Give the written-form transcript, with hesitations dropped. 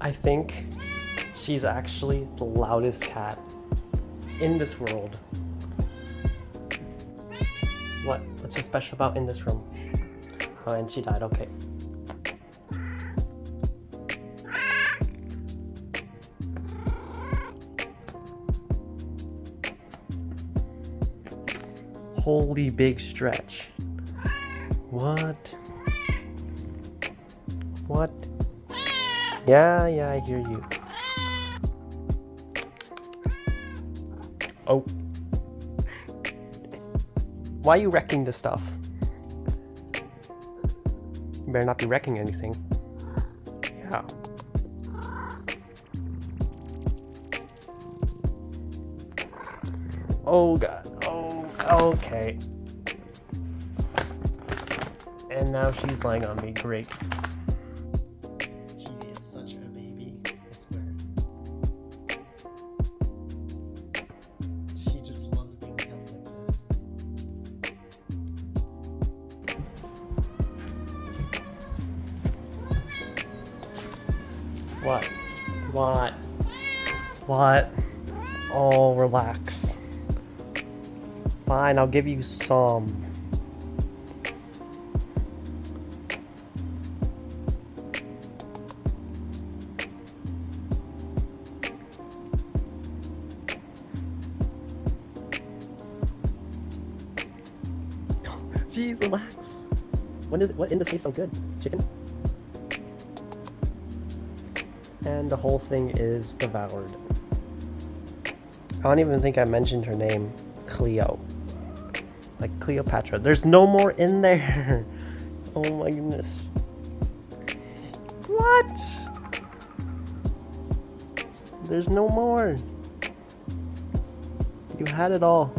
I think she's actually the loudest cat in this world. What? What's so special about in this room? Oh, and she died, okay. Holy big stretch. What? What? Yeah, I hear you. Oh. Why are you wrecking this stuff? You better not be wrecking anything. Yeah. Oh god. Oh, okay. And now she's lying on me. Great. She is such a baby, I swear. She just loves being held like this. What? What? What? Oh, relax. Fine, I'll give you some. Jeez, relax. What in this tastes so good? Chicken? And the whole thing is devoured. I don't even think I mentioned her name. Cleo. Like Cleopatra. There's no more in there. Oh my goodness. What? There's no more. You had it all.